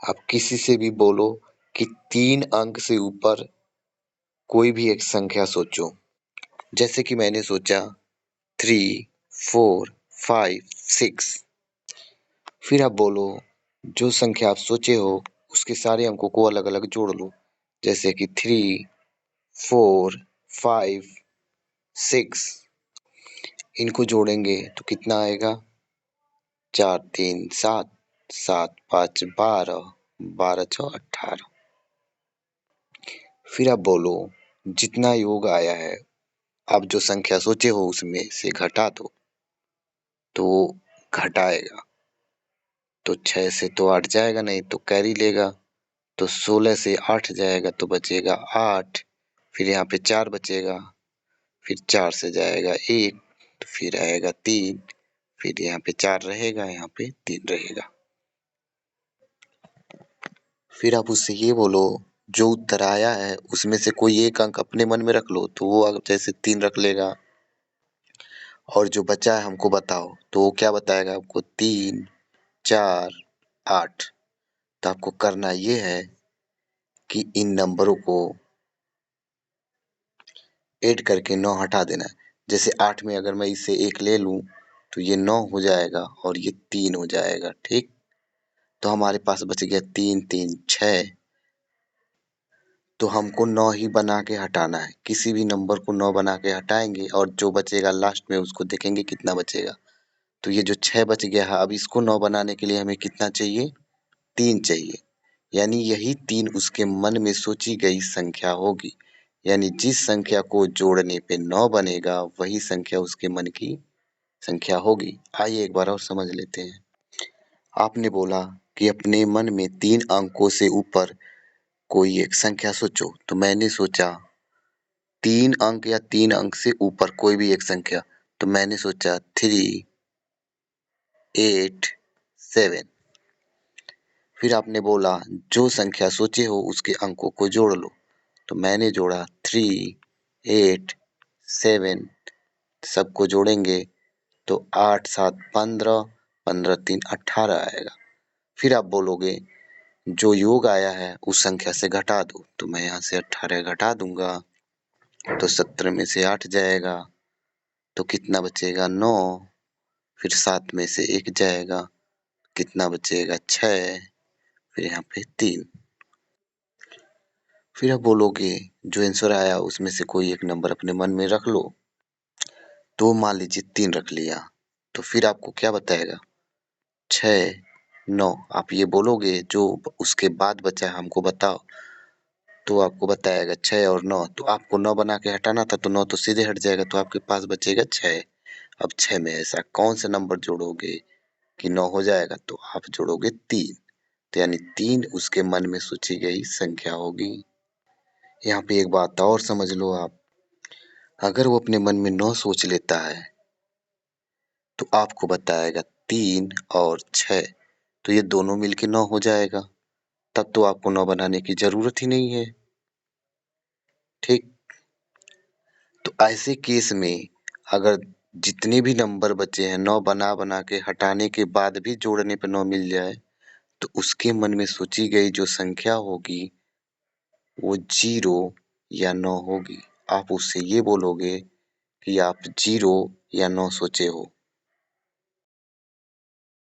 आप किसी से भी बोलो कि 3 अंक से ऊपर कोई भी एक संख्या सोचो। जैसे कि मैंने सोचा 3, 4, 5, 6। फिर आप बोलो जो संख्या आप सोचे हो उसके सारे अंकों को अलग-अलग जोड़ लो। जैसे कि 3, 4, 5, 6। इनको जोड़ेंगे तो कितना आएगा? 4, 3, 7, 7, 5, 12, 12, 6, 18। फिर आप बोलो जितना योग आया है, आप जो संख्या सोचे हो उसमें से घटा दो, तो घटाएगा। तो 6 से तो 8 जाएगा नहीं तो कैरी लेगा, तो 16 से 8 जाएगा तो बचेगा 8। फिर यहाँ पे 4 बचेगा, फिर 4 से जाएगा 1, तो फिर आएगा 3, फिर यहाँ पे 4 रहेगा, यहाँ पे 3 रहेगा। फिर आप उससे ये बोलो जो उत्तर आया है उसमें से कोई एक अंक अपने मन में रख लो, तो वो जैसे 3 रख लेगा, और जो बचा है हमको बताओ, तो वो क्या बताएगा आपको? 3, 4, 8। तो आपको करना ये है कि इन नंबरों को ऐड करके 9 हटा देना है। जैसे 8 में अगर मैं इससे 1 ले लूं तो ये 9 हो जाएगा और ये 3 हो जाएगा, ठीक? तो हमारे पास बच गया 3, 3, 6। तो हमको 9 ही बना के हटाना है। किसी भी नंबर को 9 बना के हटाएंगे और जो बचेगा लास्ट में उसको देखेंगे कितना बचेगा। तो ये जो 6 बच गया है, अब इसको 9 बनाने के लिए हमें कितना चाहिए? 3 चाहिए। यानी यही 3 उसके मन में सोची गई संख्या होगी। यानी जिस संख्या को जोड़ने पे 9 बनेगा वही संख्या उसके मन की संख्या होगी। आइए एक बार और समझ लेते हैं। आपने बोला कि अपने मन में 3 अंकों से ऊपर कोई एक संख्या सोचो, तो मैंने सोचा 3 अंक या 3 अंक से ऊपर कोई भी एक संख्या, तो मैंने सोचा 3, 8, 7। फिर आपने बोला जो संख्या सोचे हो उसके अंकों को जोड़ लो, तो मैंने जोड़ा 3, 8, 7। सबको जोड़ेंगे तो 8, 7, 15, 15, 3, 18 आएगा। फिर आप बोलोगे जो योग आया है उस संख्या से घटा दो, तो मैं यहाँ से 18 घटा दूंगा, तो 17 में से 8 जाएगा, तो कितना बचेगा? 9। फिर 7 में से 1 जाएगा, कितना बचेगा? 6। फिर यहाँ पे 3। फिर आप बोलोगे जो आंसर आया उसमें से कोई एक नंबर अपने मन में रख लो, तो मान लीजिए 3 रख लिया, तो फिर आपको क्या बताएगा? 6, 9। आप ये बोलोगे जो उसके बाद बचा है हमको बताओ, तो आपको बताएगा 6 और 9। तो आपको 9 बना के हटाना था, तो 9 तो सीधे हट जाएगा, तो आपके पास बचेगा 6। अब 6 में ऐसा कौन सा नंबर जोड़ोगे कि 9 हो जाएगा? तो आप जोड़ोगे 3। तो यानी 3 उसके मन में सोची गई संख्या होगी। यहाँ पे एक बात और समझ लो आप, अगर वो अपने मन में 9 सोच लेता है तो आपको बताएगा 3 और 6, तो ये दोनों मिलके 9 हो जाएगा। तब तो आपको 9 बनाने की जरूरत ही नहीं है, ठीक? तो ऐसे केस में अगर जितने भी नंबर बचे हैं 9 बना बना के हटाने के बाद भी जोड़ने पे 9 मिल जाए, तो उसके मन में सोची गई जो संख्या होगी वो 0 या 9 होगी। आप उससे ये बोलोगे कि आप 0 या 9 सोचे हो।